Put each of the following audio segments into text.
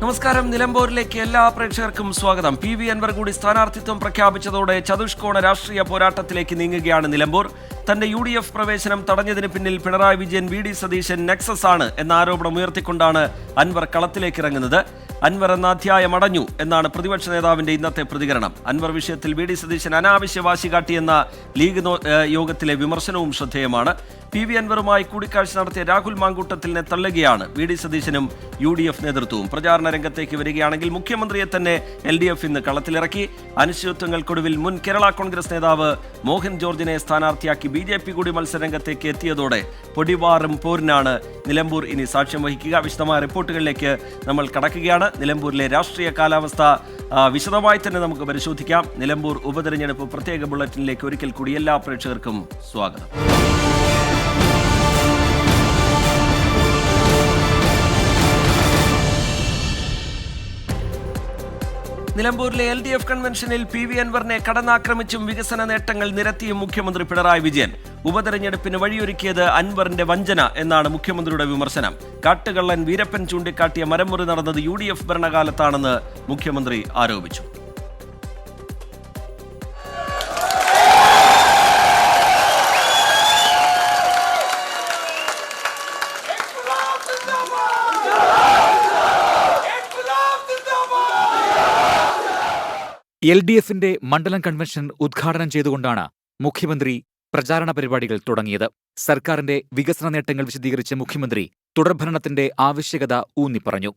നമസ്കാരം. നിലമ്പൂരിലേക്ക് എല്ലാ പ്രേക്ഷകർക്കും സ്വാഗതം. PV അൻവർ കൂടി സ്ഥാനാർത്ഥിത്വം പ്രഖ്യാപിച്ചതോടെ ചതുഷ്കോണ രാഷ്ട്രീയ പോരാട്ടത്തിലേക്ക് നീങ്ങുകയാണ് നിലമ്പൂർ. തന്റെ UDF പ്രവേശനം തടഞ്ഞതിന് പിന്നിൽ പിണറായി വിജയൻ, VD സതീശൻ നെക്സസ് ആണ് എന്ന ആരോപണം ഉയർത്തിക്കൊണ്ടാണ് അൻവർ കളത്തിലേക്ക് ഇറങ്ങുന്നത്. അൻവർ എന്ന അധ്യായം അടഞ്ഞു എന്നാണ് പ്രതിപക്ഷ നേതാവിന്റെ ഇന്നത്തെ പ്രതികരണം. അൻവർ വിഷയത്തിൽ VD സതീശൻ അനാവശ്യ വാശി കാട്ടിയെന്ന ലീഗ് യോഗത്തിലെ വിമർശനവും ശ്രദ്ധേയമാണ്. PV അൻവറുമായി കൂടിക്കാഴ്ച നടത്തിയ രാഹുൽ മാങ്കൂട്ടത്തിലിനെ തള്ളുകയാണ് VD സതീശനും UDF നേതൃത്വവും. പ്രചാരണ രംഗത്തേക്ക് വരികയാണെങ്കിൽ മുഖ്യമന്ത്രിയെ തന്നെ LDF ഇന്ന് കളത്തിലിറക്കി. അനിശ്ചിതത്വങ്ങൾക്കൊടുവിൽ മുൻ കേരള കോൺഗ്രസ് നേതാവ് മോഹൻ ജോർജിനെ സ്ഥാനാർത്ഥിയാക്കി BJP കൂടി മത്സരരംഗത്തേക്ക് എത്തിയതോടെ പൊടിവാറും പോരിനാണ് നിലമ്പൂർ ഇനി സാക്ഷ്യം വഹിക്കുക. വിശദമായ റിപ്പോർട്ടുകളിലേക്ക് നമ്മൾ കടക്കുകയാണ്. നിലമ്പൂരിലെ രാഷ്ട്രീയ കാലാവസ്ഥ വിശദമായി തന്നെ നമുക്ക് പരിശോധിക്കാം. നിലമ്പൂർ ഉപതെരഞ്ഞെടുപ്പ് പ്രത്യേക ബുള്ളറ്റിനിലേക്ക് ഒരിക്കൽ കൂടി എല്ലാ പ്രേക്ഷകർക്കും സ്വാഗതം. നിലമ്പൂരിലെ LDF കൺവെൻഷനിൽ PV അൻവറിനെ കടന്നാക്രമിച്ചും വികസന നേട്ടങ്ങൾ നിരത്തിയും മുഖ്യമന്ത്രി പിണറായി വിജയൻ. ഉപതെരഞ്ഞെടുപ്പിന് വഴിയൊരുക്കിയത് അൻവറിന്റെ വഞ്ചന എന്നാണ് മുഖ്യമന്ത്രിയുടെ വിമർശനം. കാട്ടുകള്ളൻ വീരപ്പൻ ചൂണ്ടിക്കാട്ടിയ മരമുറി നടന്നത് UDF ഭരണകാലത്താണെന്ന് മുഖ്യമന്ത്രി ആരോപിച്ചു. LDFന്റെ മണ്ഡലം കൺവെൻഷൻ ഉദ്ഘാടനം ചെയ്തുകൊണ്ടാണ് മുഖ്യമന്ത്രി പ്രചാരണ പരിപാടികൾ തുടങ്ങിയത്. സർക്കാരിന്റെ വികസന നേട്ടങ്ങൾ വിശദീകരിച്ച മുഖ്യമന്ത്രി തുടർഭരണത്തിന്റെ ആവശ്യകത ഊന്നിപ്പറഞ്ഞു.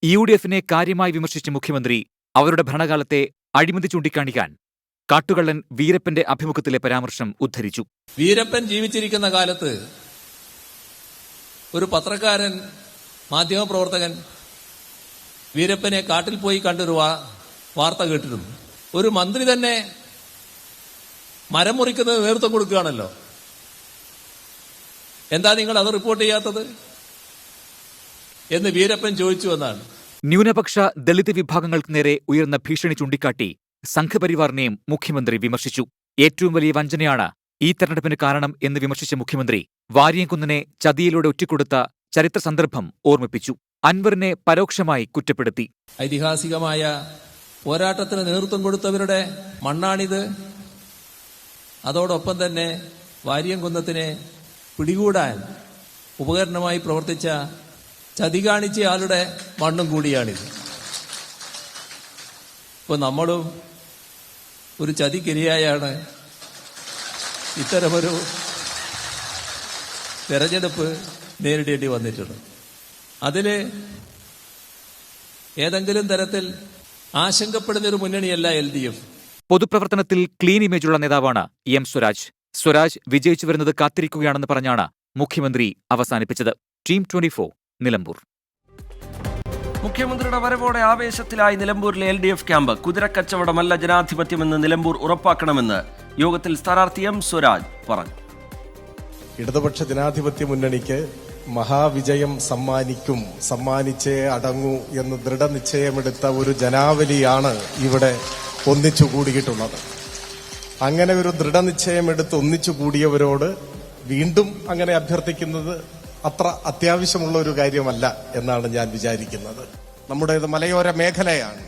UDFനെ കാര്യമായി വിമർശിച്ച മുഖ്യമന്ത്രി അവരുടെ ഭരണകാലത്തെ അഴിമതി ചൂണ്ടിക്കാണിക്കാൻ കാട്ടുകള്ളൻ വീരപ്പന്റെ അഭിമുഖത്തിലെ പരാമർശം ഉദ്ധരിച്ചു. വീരപ്പൻ ജീവിച്ചിരിക്കുന്ന കാലത്ത് ഒരു പത്രക്കാരൻ, മാധ്യമപ്രവർത്തകൻ വീരപ്പനെ കാട്ടിൽ പോയി കണ്ടൊരു വാർത്ത കേട്ടിരുന്നു. ഒരു മന്ത്രി തന്നെ മരം മുറിക്കുന്നത് നേതൃത്വം കൊടുക്കുകയാണല്ലോ. എന്താ നിങ്ങൾ അത് റിപ്പോർട്ട് ചെയ്യാത്തത് എന്ന് വീരപ്പൻ ചോദിച്ചു എന്നാണ്. ന്യൂനപക്ഷ ദളിത് വിഭാഗങ്ങൾക്ക് നേരെ ഉയർന്ന ഭീഷണി ചൂണ്ടിക്കാട്ടി സംഘപരിവാറിനെയും മുഖ്യമന്ത്രി വിമർശിച്ചു. ഏറ്റവും വലിയ വഞ്ചനയാണ് ഈ തെരഞ്ഞെടുപ്പിന് കാരണം എന്ന് വിമർശിച്ച മുഖ്യമന്ത്രി വാര്യംകുന്നനെ ചതിയിലൂടെ ഒറ്റിക്കൊടുത്ത ചരിത്ര സന്ദർഭം ഓർമ്മിപ്പിച്ചു. അൻവറിനെ പരോക്ഷമായി കുറ്റപ്പെടുത്തി. ഐതിഹാസികമായ പോരാട്ടത്തിന് നേതൃത്വം കൊടുത്തവരുടെ മണ്ണാണിത്. അതോടൊപ്പം തന്നെ വാര്യംകുന്നത്തിനെ പിടികൂടാൻ ഉപകരണമായി പ്രവർത്തിച്ച ചതി കാണിച്ച ആളുടെ മണ്ണും കൂടിയാണിത്. ഇപ്പൊ നമ്മളും ഒരു ചതിക്കിരയായാണ് ഇത്തരമൊരു തെരഞ്ഞെടുപ്പ് നേരിടേണ്ടി വന്നിട്ടുള്ളത്. അതില് ഏതെങ്കിലും തരത്തിൽ ആശങ്കപ്പെടുന്നൊരു മുന്നണിയല്ല LDF. പൊതുപ്രവർത്തനത്തിൽ ക്ലീൻ ഇമേജുള്ള നേതാവാണ് M സ്വരാജ്. സ്വരാജ് വിജയിച്ചു വരുന്നത് കാത്തിരിക്കുകയാണെന്ന് പറഞ്ഞാണ് മുഖ്യമന്ത്രി അവസാനിപ്പിച്ചത്. ടീം 24 നിലമ്പൂർ. മുഖ്യമന്ത്രിയുടെ വരവോടെ ആവേശത്തിലായി നിലമ്പൂരിലെ LDF ക്യാമ്പ്. കുതിരക്കച്ചവടമല്ല ജനാധിപത്യമെന്ന് നിലമ്പൂർ ഉറപ്പാക്കണമെന്ന് യോഗത്തിൽ സ്ഥാനാർത്ഥി M സ്വരാജ് പറഞ്ഞു. ഇടതുപക്ഷ ജനാധിപത്യ മുന്നണിക്ക് മഹാവിജയം സമ്മാനിച്ചേ അടങ്ങൂ എന്ന് ദൃഢനിശ്ചയമെടുത്ത ഒരു ജനാവലിയാണ് ഇവിടെ ഒന്നിച്ചുകൂടിയിട്ടുള്ളത്. അങ്ങനെ ഒരു ദൃഢനിശ്ചയമെടുത്ത് ഒന്നിച്ചുകൂടിയവരോട് വീണ്ടും അങ്ങനെ അഭ്യർത്ഥിക്കുന്നത് അത്ര അത്യാവശ്യമുള്ള ഒരു കാര്യമല്ല എന്നാണ് ഞാൻ വിചാരിക്കുന്നത്. നമ്മുടേത് മലയോര മേഖലയാണ്.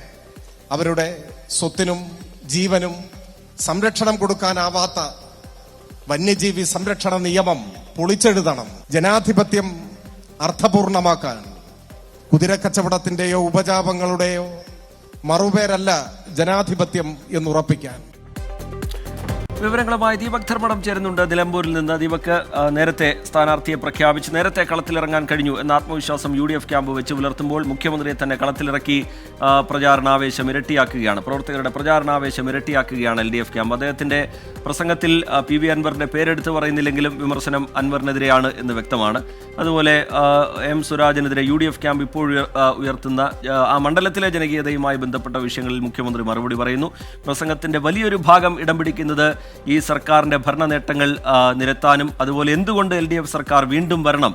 അവരുടെ സ്വത്തിനും ജീവനും സംരക്ഷണം കൊടുക്കാനാവാത്ത വന്യജീവി സംരക്ഷണ നിയമം പൊളിച്ചെഴുതണം. ജനാധിപത്യം അർത്ഥപൂർണമാക്കാൻ കുതിരക്കച്ചവടത്തിന്റെയോ ഉപജാപങ്ങളുടെയോ മറുപേരല്ല ജനാധിപത്യം എന്നുറപ്പിക്കാൻ. വിവരങ്ങളുമായി ദീപക് ധർമ്മടം ചേരുന്നുണ്ട് നിലമ്പൂരിൽ നിന്ന്. ദീപക്, നേരത്തെ സ്ഥാനാർത്ഥിയെ പ്രഖ്യാപിച്ച് നേരത്തെ കളത്തിലിറങ്ങാൻ കഴിഞ്ഞു എന്ന ആത്മവിശ്വാസം UDF ക്യാമ്പ് വെച്ച് പുലർത്തുമ്പോൾ മുഖ്യമന്ത്രിയെ തന്നെ കളത്തിലിറക്കി പ്രചാരണാവേശം ഇരട്ടിയാക്കുകയാണ്. പ്രവർത്തകരുടെ പ്രചാരണാവേശം ഇരട്ടിയാക്കുകയാണ് LDF ക്യാമ്പ്. അദ്ദേഹത്തിന്റെ പ്രസംഗത്തിൽ PV അൻവറിന്റെ പേരെടുത്ത് പറയുന്നില്ലെങ്കിലും വിമർശനം അൻവറിനെതിരെയാണ് എന്ന് വ്യക്തമാണ്. അതുപോലെ M സ്വരാജിനെതിരെ UDF ക്യാമ്പ് ഇപ്പോൾ ഉയർത്തുന്ന ആ മണ്ഡലത്തിലെ ജനകീയതയുമായി ബന്ധപ്പെട്ട വിഷയങ്ങളിൽ മുഖ്യമന്ത്രി മറുപടി പറയുന്നു. പ്രസംഗത്തിന്റെ വലിയൊരു ഭാഗം ഇടം പിടിക്കുന്നത് ഈ സർക്കാരിന്റെ ഭരണ നേട്ടങ്ങൾ നിരത്താനും അതുപോലെ എന്തുകൊണ്ട് LDF സർക്കാർ വീണ്ടും വരണം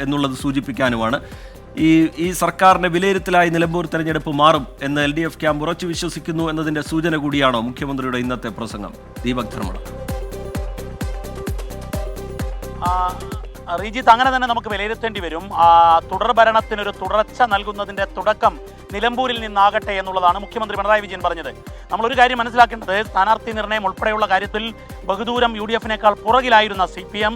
എന്നുള്ളത് സൂചിപ്പിക്കാനുമാണ്. ഈ സർക്കാരിന്റെ വിലയിരുത്തലായി നിലമ്പൂർ തെരഞ്ഞെടുപ്പ് മാറും എന്ന് LDF ക്യാമ്പ് ഉറച്ചു വിശ്വസിക്കുന്നു എന്നതിന്റെ സൂചന കൂടിയാണോ മുഖ്യമന്ത്രിയുടെ ഇന്നത്തെ പ്രസംഗം? ദീപക് ധർമ്മടം. റീജിത്ത്, അങ്ങനെ തന്നെ നമുക്ക് വിലയിരുത്തേണ്ടി വരും. തുടർ ഭരണത്തിനൊരു തുടർച്ച നൽകുന്നതിന്റെ തുടക്കം നിലമ്പൂരിൽ നിന്നാകട്ടെ എന്നുള്ളതാണ് മുഖ്യമന്ത്രി പിണറായി വിജയൻ പറഞ്ഞത്. നമ്മളൊരു കാര്യം മനസ്സിലാക്കേണ്ടത്, സ്ഥാനാർത്ഥി നിർണയം ഉൾപ്പെടെയുള്ള കാര്യത്തിൽ ബഹുദൂരം UDF-നേക്കാൾ പുറകിലായിരുന്ന CPM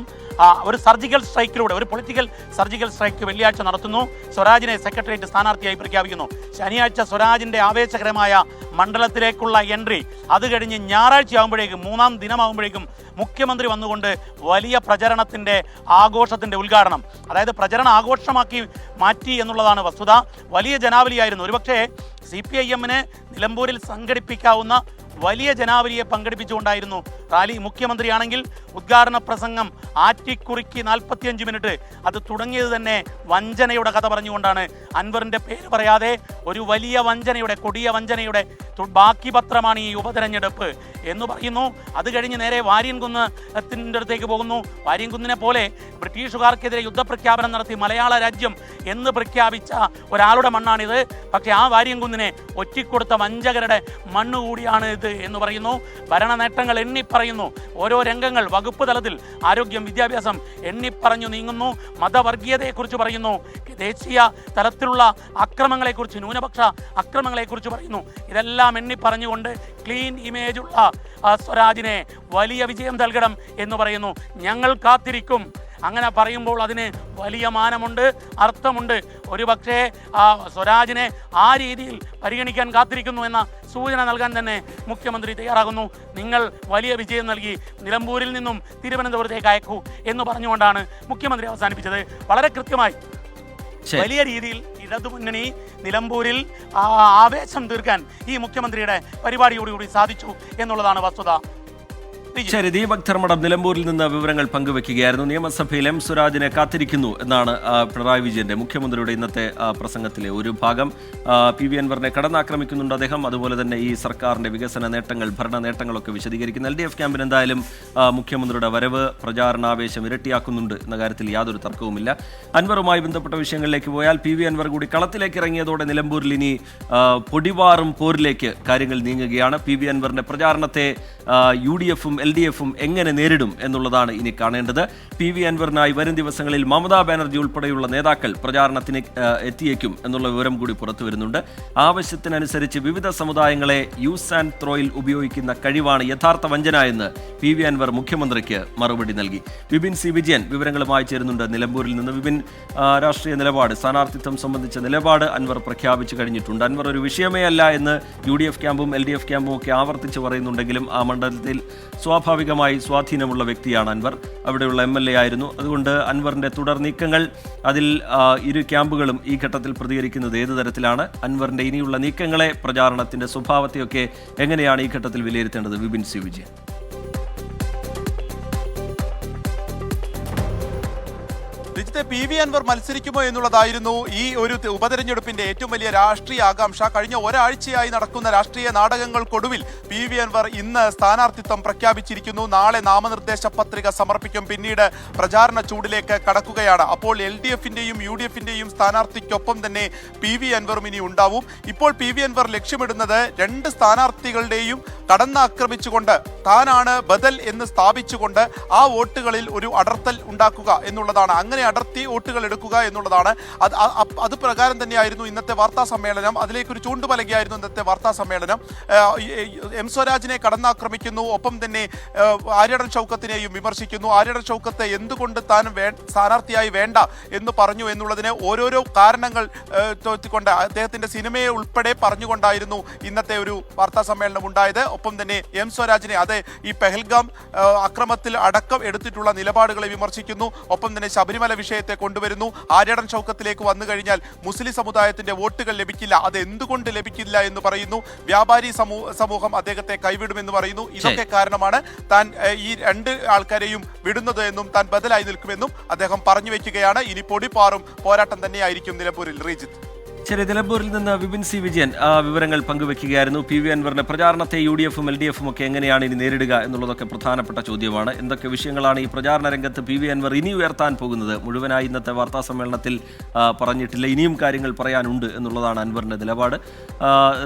ഒരു സർജിക്കൽ സ്ട്രൈക്കിലൂടെ, ഒരു പൊളിറ്റിക്കൽ സർജിക്കൽ സ്ട്രൈക്ക് വെള്ളിയാഴ്ച നടത്തുന്നു. സ്വരാജിനെ സെക്രട്ടേറിയറ്റ് സ്ഥാനാർത്ഥിയായി പ്രഖ്യാപിക്കുന്നു. ശനിയാഴ്ച സ്വരാജിന്റെ ആവേശകരമായ മണ്ഡലത്തിലേക്കുള്ള എൻട്രി, അത് കഴിഞ്ഞ് ഞായറാഴ്ചയാകുമ്പോഴേക്കും, 3-ാം ദിനമാകുമ്പോഴേക്കും മുഖ്യമന്ത്രി വന്നുകൊണ്ട് വലിയ പ്രചരണത്തിന്റെ ആഘോഷത്തിന്റെ ഉദ്ഘാടനം, അതായത് പ്രചരണ ആഘോഷമാക്കി മാറ്റി എന്നുള്ളതാണ് വസ്തുത. വലിയ ജനാവലിയായിരുന്നു. ഒരുപക്ഷെ CPIM-ന് നിലമ്പൂരിൽ സംഘടിപ്പിക്കാവുന്ന വലിയ ജനാവലിയെ പങ്കെടുപ്പിച്ചുകൊണ്ടായിരുന്നു റാലി. മുഖ്യമന്ത്രിയാണെങ്കിൽ ഉദ്ഘാടന പ്രസംഗം ആറ്റിക്കുറിക്ക് 45 മിനിറ്റ്, അത് തുടങ്ങിയത് തന്നെ വഞ്ചനയുടെ കഥ പറഞ്ഞുകൊണ്ടാണ്. അൻവറിന്റെ പേര് പറയാതെ ഒരു വലിയ വഞ്ചനയുടെ, കൊടിയ വഞ്ചനയുടെ ബാക്കി പത്രമാണ് ഈ ഉപതെരഞ്ഞെടുപ്പ് എന്ന് പറയുന്നു. അത് കഴിഞ്ഞ് നേരെ വാര്യൻകുന്നത്തിൻ്റെ അടുത്തേക്ക് പോകുന്നു. വാര്യൻകുന്നിനെ പോലെ ബ്രിട്ടീഷുകാർക്കെതിരെ യുദ്ധപ്രഖ്യാപനം നടത്തി മലയാള രാജ്യം എന്ന് പ്രഖ്യാപിച്ച ഒരാളുടെ മണ്ണാണിത്. പക്ഷേ ആ വാര്യൻകുന്നിനെ ഒറ്റിക്കൊടുത്ത വഞ്ചകരുടെ മണ്ണ് കൂടിയാണ് ഇത് എന്ന് പറയുന്നു. ഭരണ നേട്ടങ്ങൾ എണ്ണിപ്പറയുന്നു. ഓരോ രംഗങ്ങൾ വകുപ്പ് തലത്തിൽ, ആരോഗ്യം, വിദ്യാഭ്യാസം എണ്ണിപ്പറഞ്ഞു നീങ്ങുന്നു. മതവർഗീയതയെക്കുറിച്ച് പറയുന്നു. ദേശീയ തലത്തിലുള്ള അക്രമങ്ങളെക്കുറിച്ച്, ന്യൂനപക്ഷ അക്രമങ്ങളെക്കുറിച്ച് പറയുന്നു. ഇതെല്ലാം എണ്ണിപ്പറഞ്ഞുകൊണ്ട് ക്ലീൻ ഇമേജുള്ള സ്വരാജിനെ വലിയ വിജയം നൽകണം എന്ന് പറയുന്നു. ഞങ്ങൾ കാത്തിരിക്കും. അങ്ങനെ പറയുമ്പോൾ അതിന് വലിയ മാനമുണ്ട്, അർത്ഥമുണ്ട്. ഒരുപക്ഷേ സ്വരാജിനെ ആ രീതിയിൽ പരിഗണിക്കാൻ കാത്തിരിക്കുന്നു എന്ന സൂചന നൽകാൻ തന്നെ മുഖ്യമന്ത്രി തയ്യാറാകുന്നു. നിങ്ങൾ വലിയ വിജയം നൽകി നിലമ്പൂരിൽ നിന്നും തിരുവനന്തപുരത്തേക്ക് അയക്കൂ എന്ന് പറഞ്ഞുകൊണ്ടാണ് മുഖ്യമന്ത്രി അവസാനിപ്പിച്ചത്. വളരെ കൃത്യമായി വലിയ രീതിയിൽ ഇടതുമുന്നണി നിലമ്പൂരിൽ ആവേശം തീർക്കാൻ ഈ മുഖ്യമന്ത്രിയുടെ പരിപാടിയോടുകൂടി സാധിച്ചു എന്നുള്ളതാണ് വസ്തുത. ശരി, ദീപക് ധർമ്മടം നിലമ്പൂരിൽ നിന്ന് വിവരങ്ങൾ പങ്കുവെക്കുകയായിരുന്നു. നിയമസഭയിൽ M സ്വരാജിനെ കാത്തിരിക്കുന്നു എന്നാണ് പിണറായി വിജയന്റെ, മുഖ്യമന്ത്രിയുടെ ഇന്നത്തെ പ്രസംഗത്തിലെ ഒരു ഭാഗം. PV അൻവറിനെ കടന്നാക്രമിക്കുന്നുണ്ട് അദ്ദേഹം. അതുപോലെ തന്നെ ഈ സർക്കാരിന്റെ വികസന നേട്ടങ്ങൾ, ഭരണ നേട്ടങ്ങളൊക്കെ വിശദീകരിക്കുന്ന LDF ക്യാമ്പിന് എന്തായാലും മുഖ്യമന്ത്രിയുടെ വരവ് പ്രചാരണാവേശം ഇരട്ടിയാക്കുന്നുണ്ട് എന്ന കാര്യത്തിൽ യാതൊരു തർക്കവുമില്ല. അൻവറുമായി ബന്ധപ്പെട്ട വിഷയങ്ങളിലേക്ക് പോയാൽ PV അൻവർ കൂടി കളത്തിലേക്ക് ഇറങ്ങിയതോടെ നിലമ്പൂരിൽ ഇനി പൊടിവാറും പോരിലേക്ക് കാര്യങ്ങൾ നീങ്ങുകയാണ്. PV അൻവറിന്റെ പ്രചാരണത്തെ UDF-ഉം LDF-ഉം എങ്ങനെ നേരിടും എന്നുള്ളതാണ് ഇനി കാണേണ്ടത്. PV അൻവറിനായി വരും ദിവസങ്ങളിൽ മമതാ ബാനർജി ഉൾപ്പെടെയുള്ള നേതാക്കൾ പ്രചാരണത്തിന് എത്തിയേക്കും എന്നുള്ള വിവരം കൂടി പുറത്തു വരുന്നുണ്ട്. ആവശ്യത്തിനനുസരിച്ച് വിവിധ സമുദായങ്ങളെ യൂസ് ആൻഡ് ത്രോയിൽ ഉപയോഗിക്കുന്ന കഴിവാണ് യഥാർത്ഥ വഞ്ചന എന്ന് PV അൻവർ മുഖ്യമന്ത്രിക്ക് മറുപടി നൽകി. വിപിൻ C. വിജയൻ വിവരങ്ങളുമായി ചേരുന്നുണ്ട് നിലമ്പൂരിൽ നിന്ന്. വിപിൻ, രാഷ്ട്രീയ നിലപാട്, സ്ഥാനാർത്ഥിത്വം സംബന്ധിച്ച നിലപാട് അൻവർ പ്രഖ്യാപിച്ചു കഴിഞ്ഞിട്ടുണ്ട്. അൻവർ ഒരു വിഷയമേ അല്ല എന്ന് UDF ക്യാമ്പും LDF ക്യാമ്പും ഒക്കെ ആവർത്തിച്ച് പറയുന്നുണ്ടെങ്കിലും ആ മണ്ഡലത്തിൽ സ്വാഭാവികമായി സ്വാധീനമുള്ള വ്യക്തിയാണ് അൻവർ. അവിടെയുള്ള MLA ആയിരുന്നു. അതുകൊണ്ട് അൻവറിന്റെ തുടർ നീക്കങ്ങൾ, അതിൽ ഇരു ക്യാമ്പുകളും ഈ ഘട്ടത്തിൽ പ്രതികരിക്കുന്നത് ഏത് തരത്തിലാണ്? അൻവറിന്റെ ഇനിയുള്ള നീക്കങ്ങളെ, പ്രചാരണത്തിന്റെ സ്വഭാവത്തെയൊക്കെ എങ്ങനെയാണ് ഈ ഘട്ടത്തിൽ വിലയിരുത്തേണ്ടത്? വിപിൻ C. വിജയൻ. PV അൻവർ മത്സരിക്കുമോ എന്നുള്ളതായിരുന്നു ഈ ഒരു ഉപതെരഞ്ഞെടുപ്പിന്റെ ഏറ്റവും വലിയ രാഷ്ട്രീയ ആകാംക്ഷ. കഴിഞ്ഞ ഒരാഴ്ചയായി നടക്കുന്ന രാഷ്ട്രീയ നാടകങ്ങൾക്കൊടുവിൽ PV അൻവർ ഇന്ന് സ്ഥാനാർത്ഥിത്വം പ്രഖ്യാപിച്ചിരിക്കുന്നു. നാളെ നാമനിർദ്ദേശ പത്രിക സമർപ്പിക്കും. പിന്നീട് പ്രചാരണ ചൂടിലേക്ക് കടക്കുകയാണ്. അപ്പോൾ LDF-ന്റെയും UDF-ന്റെയും സ്ഥാനാർത്ഥിക്കൊപ്പം തന്നെ PV അൻവറും ഇനി ഉണ്ടാവും. ഇപ്പോൾ PV അൻവർ ലക്ഷ്യമിടുന്നത് രണ്ട് സ്ഥാനാർത്ഥികളുടെയും കടന്നാക്രമിച്ചുകൊണ്ട്, താനാണ് ബദൽ എന്ന് സ്ഥാപിച്ചുകൊണ്ട് ആ വോട്ടുകളിൽ ഒരു അടർത്തൽ ഉണ്ടാക്കുക എന്നുള്ളതാണ്. അങ്ങനെ അടർത്തി വോട്ടുകൾ എടുക്കുക എന്നുള്ളതാണ്. അത് പ്രകാരം തന്നെയായിരുന്നു ഇന്നത്തെ വാർത്താ സമ്മേളനം. അതിലേക്കൊരു ചൂണ്ടുപലകയായിരുന്നു ഇന്നത്തെ വാർത്താ സമ്മേളനം. M സ്വരാജിനെ കടന്നാക്രമിക്കുന്നു, ഒപ്പം തന്നെ ആര്യടൻ ഷൗക്കത്തിനെയും വിമർശിക്കുന്നു. ആര്യടൻ ഷൗക്കത്ത് എന്തുകൊണ്ട് താൻ സ്ഥാനാർത്ഥിയായി വേണ്ട എന്ന് പറഞ്ഞു എന്നുള്ളതിന് ഓരോരോ കാരണങ്ങൾ കൊണ്ട് അദ്ദേഹത്തിന്റെ സിനിമയെ ഉൾപ്പെടെ പറഞ്ഞുകൊണ്ടായിരുന്നു ഇന്നത്തെ ഒരു വാർത്താ സമ്മേളനം ഉണ്ടായത്. ഒപ്പം തന്നെ M സ്വരാജിനെ, അത് ഈ പെഹൽഗാം അക്രമത്തിൽ അടക്കം എടുത്തിട്ടുള്ള നിലപാടുകളെ വിമർശിക്കുന്നു. ഒപ്പം തന്നെ ശബരിമല വിഷയത്തെ കൊണ്ടുവരുന്നു. ആര്യടൻ ഷൗക്കത്തിലേക്ക് വന്നു കഴിഞ്ഞാൽ മുസ്ലിം സമുദായത്തിന്റെ വോട്ടുകൾ ലഭിക്കില്ല, അത് എന്തുകൊണ്ട് ലഭിക്കില്ല എന്ന് പറയുന്നു. വ്യാപാരി സമൂഹം അദ്ദേഹത്തെ കൈവിടുമെന്ന് പറയുന്നു. ഇതൊക്കെ കാരണമാണ് താൻ ഈ രണ്ട് ആൾക്കാരെയും വിടുന്നത് എന്നും താൻ ബദലായി നിൽക്കുമെന്നും അദ്ദേഹം പറഞ്ഞു വെക്കുകയാണ്. ഇനി പൊടിപ്പാറും പോരാട്ടം തന്നെയായിരിക്കും നിലമ്പൂരിൽ. റീജിത്ത്. ശരി, നിലമ്പൂരിൽ നിന്ന് വിപിൻ സി വിജയൻ വിവരങ്ങൾ പങ്കുവെക്കുകയായിരുന്നു. പി വി അൻവറിന്റെ പ്രചാരണത്തെ UDF-ഉം LDF-ഉം ഒക്കെ എങ്ങനെയാണ് ഇനി നേരിടുക എന്നുള്ളതൊക്കെ പ്രധാനപ്പെട്ട ചോദ്യമാണ്. എന്തൊക്കെ വിഷയങ്ങളാണ് ഈ പ്രചാരണ രംഗത്ത് പി വി അൻവർ ഇനി ഉയർത്താൻ പോകുന്നത്? മുഴുവനായി ഇന്നത്തെ വാർത്താ സമ്മേളനത്തിൽ പറഞ്ഞിട്ടില്ല. ഇനിയും കാര്യങ്ങൾ പറയാനുണ്ട് എന്നുള്ളതാണ് അൻവറിന്റെ നിലപാട്.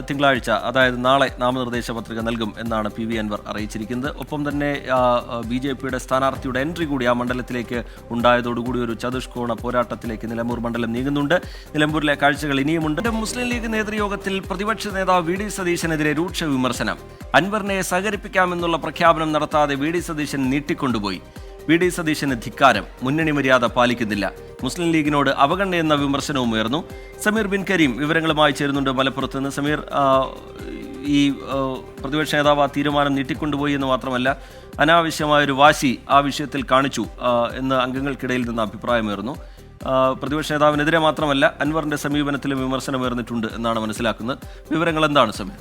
തിങ്കളാഴ്ച, അതായത് നാളെ നാമനിർദ്ദേശ പത്രിക നൽകും എന്നാണ് പി വി അൻവർ അറിയിച്ചിരിക്കുന്നത്. ഒപ്പം തന്നെ BJP-യുടെ സ്ഥാനാർത്ഥിയുടെ എൻട്രി കൂടി ആ മണ്ഡലത്തിലേക്ക് ഉണ്ടായതോടുകൂടി ഒരു ചതുഷ്കോണ പോരാട്ടത്തിലേക്ക് നിലമ്പൂർ മണ്ഡലം നീങ്ങുന്നുണ്ട്. നിലമ്പൂരിലെ കാഴ്ചകൾ ഇനിയുമുണ്ട്. മുസ്ലിം ലീഗ് നേതൃയോഗത്തിൽ പ്രതിപക്ഷ നേതാവ് VD സതീശനെതിരെ രൂക്ഷ വിമർശനം. അൻവറിനെ സഹകരിപ്പിക്കാമെന്നുള്ള പ്രഖ്യാപനം നടത്താതെ VD സതീശൻ നീട്ടിക്കൊണ്ടുപോയി. VD സതീശന് ധിക്കാരം, മുന്നണി മര്യാദ പാലിക്കുന്നില്ല, മുസ്ലിം ലീഗിനോട് അവഗണനയെന്ന വിമർശനവും ഉയർന്നു. സമീർ ബിൻ കരീം വിവരങ്ങളുമായി ചേരുന്നുണ്ട് മലപ്പുറത്ത് നിന്ന്. സമീർ, ഈ പ്രതിപക്ഷ നേതാവ് ആ തീരുമാനം നീട്ടിക്കൊണ്ടുപോയി എന്ന് മാത്രമല്ല, അനാവശ്യമായൊരു വാശി ആ വിഷയത്തിൽ കാണിച്ചു എന്ന് അംഗങ്ങൾക്കിടയിൽ നിന്ന് അഭിപ്രായമുയർന്നു. പ്രതിപക്ഷ നേതാവിനെതിരെ മാത്രമല്ല, അൻവറിന്റെ സമീപനത്തിലും വിമർശനമുയർന്നിട്ടുണ്ട് എന്നാണ് മനസ്സിലാക്കുന്നത്. വിവരങ്ങൾ എന്താണ് സമീർ?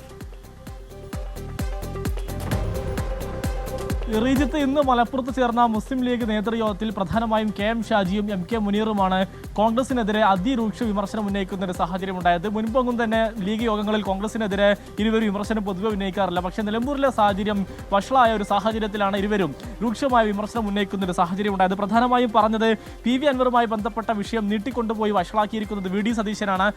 റീജിത്ത്, ഇന്ന് മലപ്പുറത്ത് ചേർന്ന മുസ്ലിം ലീഗ് നേതൃയോഗത്തിൽ പ്രധാനമായും KM ഷാജിയും MK മുനീറുമാണ് കോൺഗ്രസിനെതിരെ അതിരൂക്ഷ വിമർശനം ഉന്നയിക്കുന്ന ഒരു സാഹചര്യം ഉണ്ടായത്. മുൻപൊന്നും തന്നെ ലീഗ് യോഗങ്ങളിൽ കോൺഗ്രസിനെതിരെ ഇരുവരും വിമർശനം പൊതുവെ ഉന്നയിക്കാറില്ല. പക്ഷേ നിലമ്പൂരിലെ സാഹചര്യം വഷളായ ഒരു സാഹചര്യത്തിലാണ് ഇരുവരും രൂക്ഷമായ വിമർശനം ഉന്നയിക്കുന്ന ഒരു സാഹചര്യം ഉണ്ടായത്. പ്രധാനമായും പറഞ്ഞത് PV അൻവറുമായി ബന്ധപ്പെട്ട വിഷയം നീട്ടിക്കൊണ്ടുപോയി വഷളാക്കിയിരിക്കുന്നത് VD സതീശനാണ്.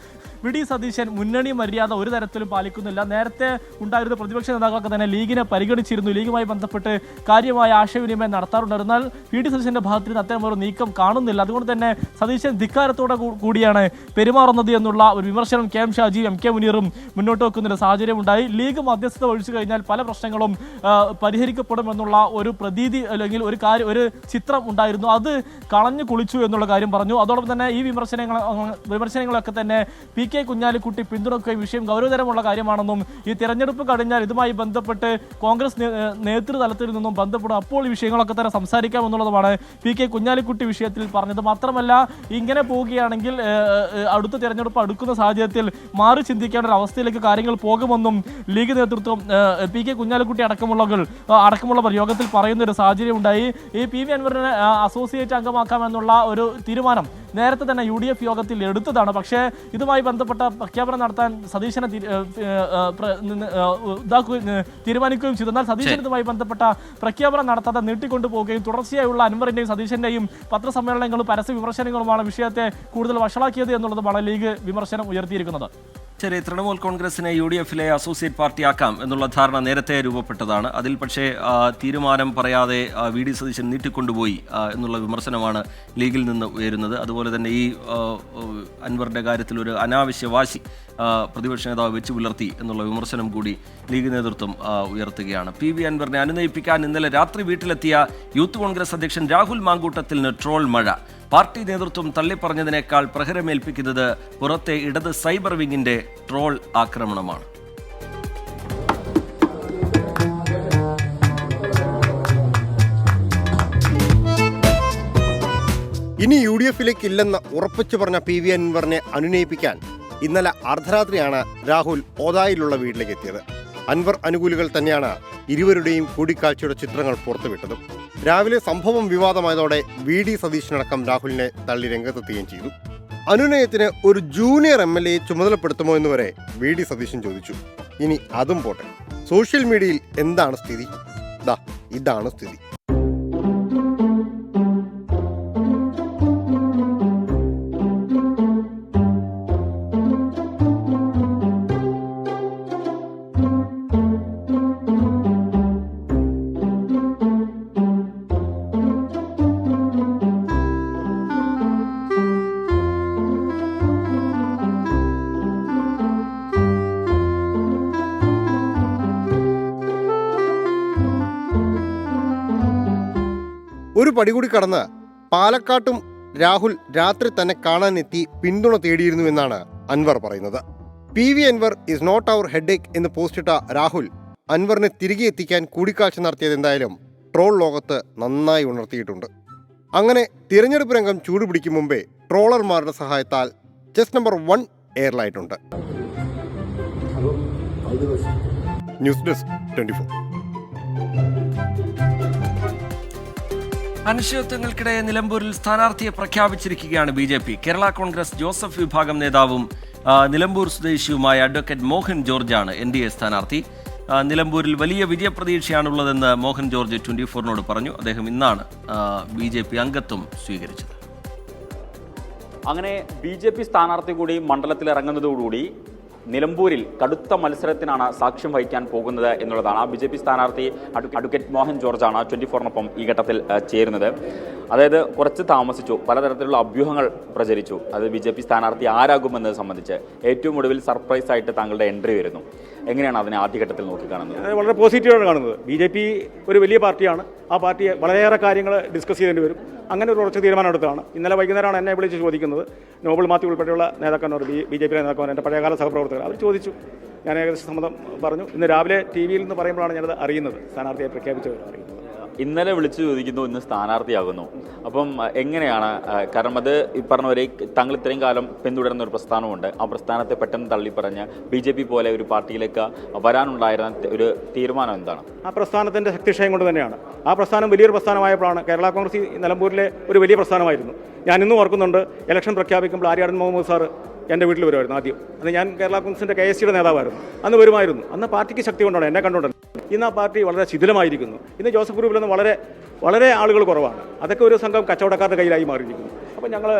VD സതീശൻ മുന്നണി മര്യാദ ഒരു തരത്തിലും പാലിക്കുന്നില്ല. നേരത്തെ ഉണ്ടായിരുന്ന പ്രതിപക്ഷ നേതാക്കളൊക്കെ തന്നെ ലീഗിനെ പരിഗണിച്ചിരുന്നു, ലീഗുമായി ബന്ധപ്പെട്ട് കാര്യമായ ആശയവിനിമയം നടത്താറുണ്ട്. എന്നാൽ VD സതീശന്റെ ഭാഗത്ത് നിന്ന് അത്തരം ഒരു നീക്കം കാണുന്നില്ല. അതുകൊണ്ട് തന്നെ സതീശൻ ധിക്കാരത്തോടെ കൂടിയാണ് പെരുമാറുന്നത് എന്നുള്ള ഒരു വിമർശനം KM ഷാജിയും MK മുനീറും മുന്നോട്ട് വെക്കുന്നൊരു സാഹചര്യം ഉണ്ടായി. ലീഗ് മധ്യസ്ഥത ഒഴിച്ചു കഴിഞ്ഞാൽ പല പ്രശ്നങ്ങളും പരിഹരിക്കപ്പെടുമെന്നുള്ള ഒരു പ്രതീതി അല്ലെങ്കിൽ ഒരു ചിത്രം ഉണ്ടായിരുന്നു. അത് കളഞ്ഞു കുളിച്ചു എന്നുള്ള കാര്യം പറഞ്ഞു. അതോടൊപ്പം തന്നെ ഈ വിമർശനങ്ങളൊക്കെ തന്നെ PK കുഞ്ഞാലിക്കുട്ടി പിന്തുണക്കുകയും വിഷയം ഗൗരവതരമുള്ള കാര്യമാണെന്നും ഈ തെരഞ്ഞെടുപ്പ് കഴിഞ്ഞാൽ ഇതുമായി ബന്ധപ്പെട്ട് കോൺഗ്രസ് നേതൃതലത്തിൽ നിന്നും ബന്ധപ്പെടും, അപ്പോൾ ഈ വിഷയങ്ങളൊക്കെ തന്നെ സംസാരിക്കാമെന്നുള്ളതുമാണ് PK കുഞ്ഞാലിക്കുട്ടി വിഷയത്തിൽ പറഞ്ഞത്. മാത്രമല്ല, ഇങ്ങനെ പോവുകയാണെങ്കിൽ അടുത്ത തെരഞ്ഞെടുപ്പ് അടുക്കുന്ന സാഹചര്യത്തിൽ മാറി ചിന്തിക്കേണ്ട ഒരു അവസ്ഥയിലേക്ക് കാര്യങ്ങൾ പോകുമെന്നും ലീഗ് നേതൃത്വം PK കുഞ്ഞാലിക്കുട്ടി അടക്കമുള്ളവർ യോഗത്തിൽ പറയുന്ന ഒരു സാഹചര്യം ഉണ്ടായി. ഈ PV അൻവറിനെ അസോസിയേറ്റ് അംഗമാക്കാമെന്നുള്ള ഒരു തീരുമാനം നേരത്തെ തന്നെ UDF യോഗത്തിൽ എടുത്തതാണ്. പക്ഷേ ഇതുമായി ബന്ധപ്പെട്ട പ്രഖ്യാപനം നടത്താൻ സതീശനെ തീരുമാനിക്കുകയും ചെയ്തു. എന്നാൽ സതീശൻ ഇതുമായി ബന്ധപ്പെട്ട പ്രഖ്യാപനം നടത്താതെ നീട്ടിക്കൊണ്ടുപോവുകയും തുടർച്ചയായുള്ള അൻവറിന്റെയും സതീശന്റെയും പത്രസമ്മേളനങ്ങളും പരസ്യ വിമർശനങ്ങളുമാണ് വിഷയത്തെ കൂടുതൽ വഷളാക്കിയത് എന്നുള്ളതുമാണ് ലീഗ് വിമർശനം ഉയർത്തിയിരിക്കുന്നത്. ശരി, തൃണമൂൽ കോൺഗ്രസിനെ UDF-ലെ അസോസിയേറ്റ് പാർട്ടിയാക്കാം എന്നുള്ള ധാരണ നേരത്തെ രൂപപ്പെട്ടതാണ്. അതിൽ പക്ഷേ തീരുമാനം പറയാതെ VD സതീശൻ നീട്ടിക്കൊണ്ടുപോയി എന്നുള്ള വിമർശനമാണ് ലീഗിൽ നിന്ന് ഉയരുന്നത്. അതുപോലെ തന്നെ ഈ അൻവറിന്റെ കാര്യത്തിൽ ഒരു അനാവശ്യ വാശി പ്രതിപക്ഷ നേതാവ് വെച്ചു പുലർത്തി എന്നുള്ള വിമർശനം കൂടി ലീഗ് നേതൃത്വം ഉയർത്തുകയാണ്. PV അൻവറിനെ അനുനയിപ്പിക്കാൻ ഇന്നലെ രാത്രി വീട്ടിലെത്തിയ യൂത്ത് കോൺഗ്രസ് അധ്യക്ഷൻ രാഹുൽ മാങ്കൂട്ടത്തിന് ട്രോൾ മഴ. പാർട്ടി നേതൃത്വം തള്ളിപ്പറഞ്ഞതിനേക്കാൾ പ്രഹരമേൽപ്പിക്കുന്നത് പുറത്തെ ഇടത് സൈബർ വിങ്ങിന്റെ ട്രോൾ ആക്രമണമാണ്. ഇനി UDF-ലേക്ക് ഇല്ലെന്ന് ഉറപ്പിച്ചു പറഞ്ഞ PV അൻവറിനെ അനുനയിപ്പിക്കാൻ ഇന്നലെ അർദ്ധരാത്രിയാണ് രാഹുൽ ഓദായിലുള്ള വീട്ടിലേക്ക് എത്തിയത്. അൻവർ അനുകൂലികൾ തന്നെയാണ് ഇരുവരുടെയും കൂടിക്കാഴ്ചയുടെ ചിത്രങ്ങൾ പുറത്തുവിട്ടതും. രാവിലെ സംഭവം വിവാദമായതോടെ VD സതീശനടക്കം രാഹുലിനെ തള്ളി രംഗത്തെത്തുകയും ചെയ്തു. അനുനയത്തിന് ഒരു ജൂനിയർ MLA ചുമതലപ്പെടുത്തുമോ എന്ന് വരെ VD സതീശൻ ചോദിച്ചു. ഇനി അതും പോട്ടെ, സോഷ്യൽ മീഡിയയിൽ എന്താണ് സ്ഥിതി? ഇതാണ് സ്ഥിതി. ഒരു പടി കൂടി കടന്ന് പാലക്കാട്ടും രാഹുൽ രാത്രി തന്നെ കാണാനെത്തി പിന്തുണ തേടിയിരുന്നുവെന്നാണ് അൻവർ പറയുന്നത്. PV Anwar is not our headache എന്ന് പോസ്റ്റിട്ട രാഹുൽ അൻവറിനെ തിരികെ എത്തിക്കാൻ കൂടിക്കാഴ്ച നടത്തിയത് എന്തായാലും ട്രോൾ ലോകത്ത് നന്നായി ഉണർത്തിയിട്ടുണ്ട്. അങ്ങനെ തിരഞ്ഞെടുപ്പ് രംഗം ചൂടുപിടിക്കും മുമ്പേ ട്രോളർമാരുടെ സഹായത്താൽ ചെസ് നമ്പർ 1 എയറിലായിട്ടുണ്ട്. News desk 24. അനിശ്ചിതത്വങ്ങൾക്കിടെ നിലമ്പൂരിൽ സ്ഥാനാർത്ഥിയെ പ്രഖ്യാപിച്ചിരിക്കുകയാണ് BJP. കേരള കോൺഗ്രസ് ജോസഫ് വിഭാഗം നേതാവും നിലമ്പൂർ സ്വദേശിയുമായ അഡ്വക്കേറ്റ് മോഹൻ ജോർജാണ് NDA സ്ഥാനാർത്ഥി. നിലമ്പൂരിൽ വലിയ വിജയപ്രതീക്ഷയാണുള്ളതെന്ന് മോഹൻ ജോർജ് 24-നോട് പറഞ്ഞു. അദ്ദേഹം ഇന്നാണ് BJP അംഗത്വം സ്വീകരിച്ചത്. അങ്ങനെ BJP സ്ഥാനാർത്ഥി കൂടി മണ്ഡലത്തിൽ ഇറങ്ങുന്നതോടുകൂടി നിലമ്പൂരിൽ കടുത്ത മത്സരത്തിനാണ് സാക്ഷ്യം വഹിക്കാൻ പോകുന്നത് എന്നുള്ളതാണ്. BJP സ്ഥാനാർത്ഥി അഡ്വക്കേറ്റ് മോഹൻ ജോർജാണ് 24-നൊപ്പം ഈ ഘട്ടത്തിൽ ചേരുന്നത്. അതായത് കുറച്ച് താമസിച്ചു, പലതരത്തിലുള്ള അഭ്യൂഹങ്ങൾ പ്രചരിച്ചു. അത് BJP സ്ഥാനാർത്ഥി ആരാകുമെന്നത് സംബന്ധിച്ച് ഏറ്റവും ഒടുവിൽ സർപ്രൈസ് ആയിട്ട് താങ്കളുടെ എൻട്രി വരുന്നു. എങ്ങനെയാണ് അതിനെ ആദ്യഘട്ടത്തിൽ നോക്കിക്കാണുന്നത്? വളരെ പോസിറ്റീവാണ് കാണുന്നത്. BJP ഒരു വലിയ പാർട്ടിയാണ്. ആ പാർട്ടി വളരെയേറെ കാര്യങ്ങൾ ഡിസ്കസ് ചെയ്യേണ്ടി വരും. അങ്ങനെ ഒരു ഉറച്ച തീരുമാനം എടുത്താണ്. ഇന്നലെ വൈകുന്നേരമാണ് എന്നെ വിളിച്ച് ചോദിക്കുന്നത്. നോബൽ മാത്യു ഉൾപ്പെടെയുള്ള നേതാക്കന്മാർ, BJP നേതാക്കന്മാർ, എൻ്റെ പഴയകാല സഹപ്രവർത്തകർ, അവർ ചോദിച്ചു. ഞാൻ ഏകദേശം സമ്മതം പറഞ്ഞു. ഇന്ന് രാവിലെ TV യിൽ നിന്ന് പറയുമ്പോഴാണ് ഞാനത് അറിയുന്നത്, സ്ഥാനാർത്ഥിയെ പ്രഖ്യാപിച്ചവർ അറിയുന്നത്. ഇന്നലെ വിളിച്ചു ചോദിക്കുന്നു, ഇന്ന് സ്ഥാനാർത്ഥിയാകുന്നു. അപ്പം എങ്ങനെയാണ്? കാരണം അത് ഈ പറഞ്ഞവരെ താങ്കൾ ഇത്രയും കാലം പിന്തുടരുന്ന ഒരു പ്രസ്ഥാനമുണ്ട്. ആ പ്രസ്ഥാനത്തെ പെട്ടെന്ന് തള്ളിപ്പറഞ്ഞ് BJP പോലെ ഒരു പാർട്ടിയിലേക്ക് വരാനുണ്ടായിരുന്ന ഒരു തീരുമാനം എന്താണ്? ആ പ്രസ്ഥാനത്തിൻ്റെ ശക്തിക്ഷയം കൊണ്ട് തന്നെയാണ്. ആ പ്രസ്ഥാനം വലിയൊരു പ്രസ്ഥാനമായപ്പോഴാണ്. കേരള കോൺഗ്രസ് നിലമ്പൂരിലെ ഒരു വലിയ പ്രസ്ഥാനമായിരുന്നു. ഞാൻ ഇന്നും ഓർക്കുന്നുണ്ട്, ഇലക്ഷൻ പ്രഖ്യാപിക്കുമ്പോൾ ആര്യാടൻ മുഹമ്മദ് സാറ് എൻ്റെ വീട്ടിൽ വരുമായിരുന്നു ആദ്യം. അന്ന് ഞാൻ കേരള കോൺഗ്രസിൻ്റെ KSCയുടെ നേതാവായിരുന്നു. അന്ന് വരുമായിരുന്നു. അന്ന് പാർട്ടിക്ക് ശക്തി കൊണ്ടാണ് എന്നെ കണ്ടുകൊണ്ടത്. ഇന്ന് ആ പാർട്ടി വളരെ ശിഥിലമായിരിക്കുന്നു. ഇന്ന് ജോസഫ് ഗ്രൂപ്പിലൊന്നും വളരെ ആളുകൾ കുറവാണ്. അതൊക്കെ ഒരു സംഘം കച്ചവടക്കാരുടെ കയ്യിലായി മാറിയിരിക്കുന്നു. അപ്പോൾ ഞങ്ങൾ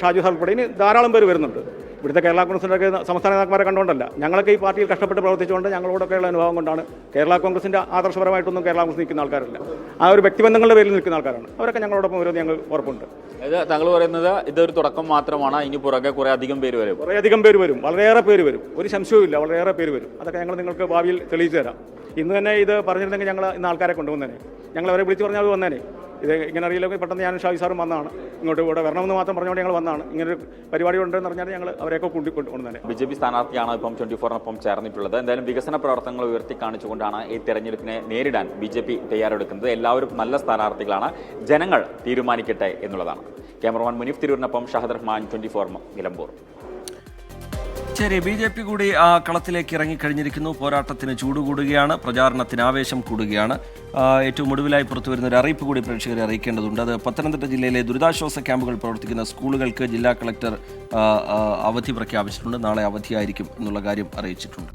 ഷാജു സാർ ഉൾപ്പെടെ ഇനി ധാരാളം പേര് വരുന്നുണ്ട്. ഇവിടുത്തെ കേരള കോൺഗ്രസിൻ്റെ സംസ്ഥാന നേതാക്കന്മാരെ കണ്ടുകൊണ്ടല്ല, ഞങ്ങളൊക്കെ ഈ പാർട്ടിയിൽ കഷ്ടപ്പെട്ട് പ്രവർത്തിച്ചുകൊണ്ട് ഞങ്ങളോടൊക്കെയുള്ള അനുഭവം കൊണ്ടാണ്. കേരള കോൺഗ്രസിൻ്റെ ആദർശപരമായിട്ടൊന്നും കേരള കോൺഗ്രസ് നിൽക്കുന്ന ആൾക്കാരല്ല. ആ ഒരു വ്യക്തിബന്ധങ്ങളുടെ പേരിൽ നിൽക്കുന്ന ആൾക്കാരാണ്. അവരൊക്കെ ഞങ്ങളോടൊപ്പം വരുമെന്ന് ഞങ്ങൾ ഉറപ്പുണ്ട്. ഇത് താങ്കൾ പറയുന്നത് ഇതൊരു തുടക്കം മാത്രമാണ്, ഇനി പുറകെ കുറേ അധികം പേര് വരും. കുറേയധികം പേര് വരും, വളരെയേറെ പേര് വരും. ഒരു സംശയവുമില്ല, വളരെയേറെ പേര് വരും. അതൊക്കെ ഞങ്ങൾ നിങ്ങൾക്ക് ഭാവിയിൽ തെളിയിച്ചു തരാം. ഇന്ന് തന്നെ ഇത് പറഞ്ഞിരുന്നെങ്കിൽ ഞങ്ങൾ ഇന്ന് ആൾക്കാരെ കൊണ്ടുവന്നേനെ. ഞങ്ങൾ അവരെ വിളിച്ച് പറഞ്ഞാൽ അത് വന്നേനെ. ഇത് ഇങ്ങനെ അറിയില്ലെങ്കിൽ പെട്ടെന്ന് ഞാൻ ഷാജി സാറും വന്നതാണ്. ഇങ്ങോട്ട് ഇവിടെ വരണമെന്ന് മാത്രം പറഞ്ഞുകൊണ്ട് ഞങ്ങൾ വന്നതാണ്. ഇങ്ങനൊരു പരിപാടി ഉണ്ടെന്ന് പറഞ്ഞാൽ ഞങ്ങൾ അവരെയൊക്കെ കൊണ്ടുവന്നേനെ. BJP സ്ഥാനാർത്ഥിയാണ് ഇപ്പം 24-നൊപ്പം ചേർന്നിട്ടുള്ളത്. എന്തായാലും വികസന പ്രവർത്തനങ്ങൾ ഉയർത്തി കാണിച്ചുകൊണ്ടാണ് ഈ തെരഞ്ഞെടുപ്പിനെ നേരിടാൻ BJP തയ്യാറെടുക്കുന്നത്. എല്ലാവരും നല്ല സ്ഥാനാർത്ഥികളാണ്, ജനങ്ങൾ തീരുമാനിക്കട്ടെ എന്നുള്ളതാണ്. ക്യാമറമാൻ മുനീഫ് തിരൂരിനൊപ്പം ഷഹദ് റഹ്മാൻ, 24 നിലമ്പൂർ. ശരി, BJP കൂടി ആ കളത്തിലേക്ക് ഇറങ്ങിക്കഴിഞ്ഞിരിക്കുന്നു. പോരാട്ടത്തിന് ചൂടുകൂടുകയാണ്, പ്രചാരണത്തിന് ആവേശം കൂടുകയാണ്. ഏറ്റവും ഒടുവിലായി പുറത്തുവരുന്ന ഒരു അറിയിപ്പ് കൂടി പ്രേക്ഷകരെ അറിയിക്കേണ്ടതുണ്ട്. അത് പത്തനംതിട്ട ജില്ലയിലെ ദുരിതാശ്വാസ ക്യാമ്പുകൾ പ്രവർത്തിക്കുന്ന സ്കൂളുകൾക്ക് ജില്ലാ കളക്ടർ അവധി പ്രഖ്യാപിച്ചിട്ടുണ്ട്. നാളെ അവധിയായിരിക്കും എന്നുള്ള കാര്യം അറിയിച്ചിട്ടുണ്ട്.